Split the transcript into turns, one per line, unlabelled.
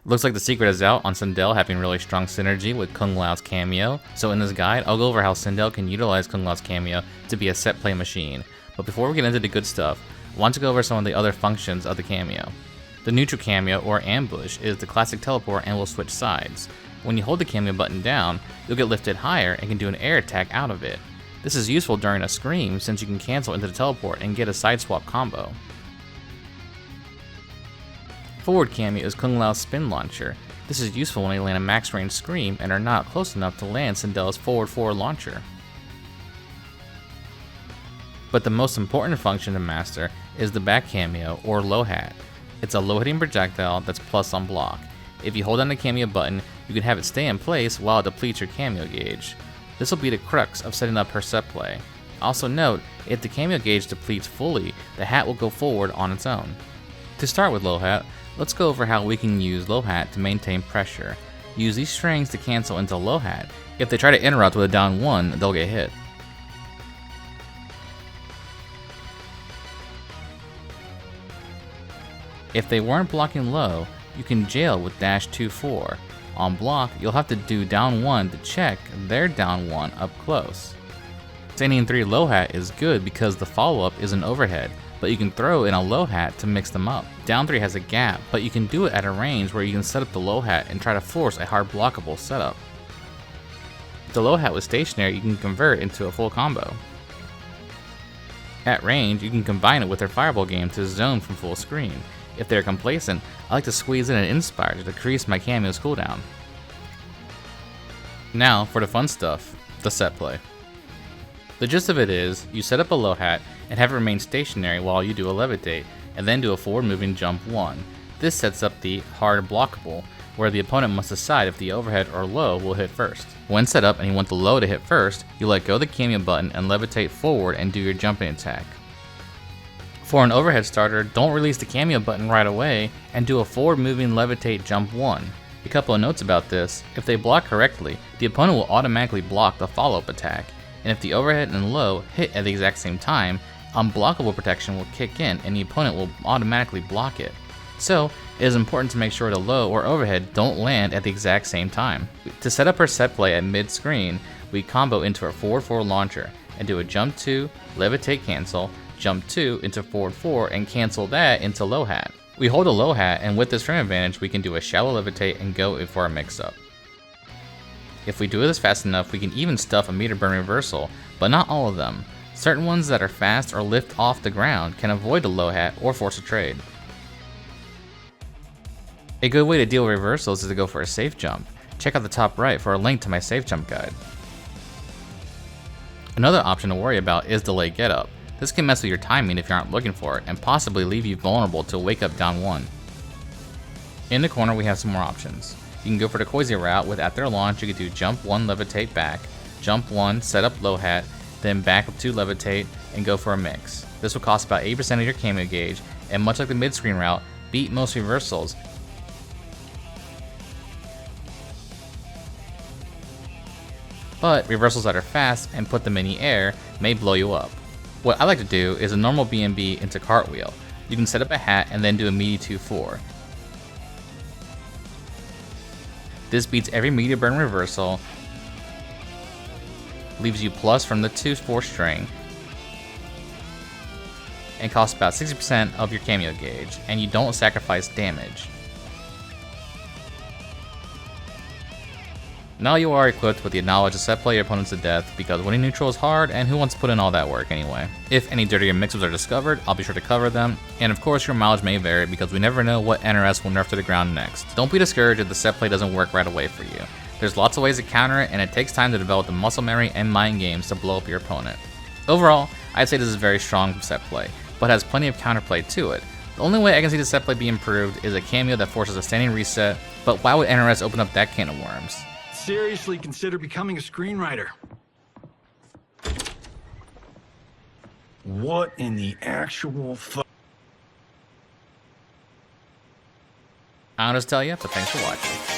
Looks like the secret is out on Sindel having really strong synergy with Kung Lao's Kameo, so in this guide, I'll go over how Sindel can utilize Kung Lao's Kameo to be a set play machine. But before we get into the good stuff, I want to go over some of the other functions of the Kameo. The neutral Kameo, or ambush, is the classic teleport and will switch sides. When you hold the Kameo button down, you'll get lifted higher and can do an air attack out of it. This is useful during a scream since you can cancel into the teleport and get a side swap combo. Forward Kameo is Kung Lao's spin launcher. This is useful when you land a max range scream and are not close enough to land Sindel's forward launcher. But the most important function to master is the back Kameo, or low hat. It's a low hitting projectile that's plus on block. If you hold down the Kameo button, you can have it stay in place while it depletes your Kameo gauge. This will be the crux of setting up her set play. Also note, if the Kameo gauge depletes fully, the hat will go forward on its own. To start with low hat, let's go over how we can use low hat to maintain pressure. Use these strings to cancel into low hat. If they try to interrupt with a down 1, they'll get hit. If they weren't blocking low, you can jail with dash 2-4. On block, you'll have to do down 1 to check their down 1 up close. Standing 3 low hat is good because the follow-up is an overhead, but you can throw in a low hat to mix them up. Down 3 has a gap, but you can do it at a range where you can set up the low hat and try to force a hard blockable setup. If the low hat was stationary, you can convert into a full combo. At range, you can combine it with their fireball game to zone from full screen. If they're complacent, I like to squeeze in an Inspire to decrease my Kameo's cooldown. Now for the fun stuff, the set play. The gist of it is, you set up a low hat and have it remain stationary while you do a levitate, and then do a forward moving jump 1. This sets up the hard blockable, where the opponent must decide if the overhead or low will hit first. When set up and you want the low to hit first, you let go of the Kameo button and levitate forward and do your jumping attack. For an overhead starter, don't release the Kameo button right away and do a forward moving levitate jump 1. A couple of notes about this: if they block correctly, the opponent will automatically block the follow-up attack, and if the overhead and low hit at the exact same time, unblockable protection will kick in and the opponent will automatically block it. So, it is important to make sure the low or overhead don't land at the exact same time. To set up her set play at mid-screen, we combo into her forward launcher and do a jump 2, levitate cancel, jump 2 into forward 4 and cancel that into low hat. We hold a low hat, and with this frame advantage we can do a shallow levitate and go in for a mix up. If we do this fast enough, we can even stuff a meter burn reversal, but not all of them. Certain ones that are fast or lift off the ground can avoid the low hat or force a trade. A good way to deal with reversals is to go for a safe jump. Check out the top right for a link to my safe jump guide. Another option to worry about is delayed get up. This can mess with your timing if you aren't looking for it, and possibly leave you vulnerable to wake up down 1. In the corner we have some more options. You can go for the Koizzy route with at their launch you can do jump 1 levitate back, jump 1 set up low hat, then back up 2 levitate and go for a mix. This will cost about 80% of your Kameo gauge, and much like the mid-screen route, beat most reversals. But reversals that are fast and put them in the air may blow you up. What I like to do is a normal B&B into cartwheel. You can set up a hat and then do a meaty 2-4. This beats every meteor burn reversal, leaves you plus from the 2-4 string, and costs about 60% of your Kameo gauge, and you don't sacrifice damage. Now you are equipped with the knowledge to set play your opponents to death, because winning neutral is hard, and who wants to put in all that work anyway? If any dirtier mix-ups are discovered, I'll be sure to cover them, and of course your mileage may vary because we never know what NRS will nerf to the ground next. Don't be discouraged if the set play doesn't work right away for you. There's lots of ways to counter it, and it takes time to develop the muscle memory and mind games to blow up your opponent. Overall, I'd say this is very strong set play, but has plenty of counterplay to it. The only way I can see the set play be improved is a Kameo that forces a standing reset, but why would NRS open up that can of worms?
Seriously consider becoming a screenwriter. What in the actual
I'll just tell you, but thanks for watching.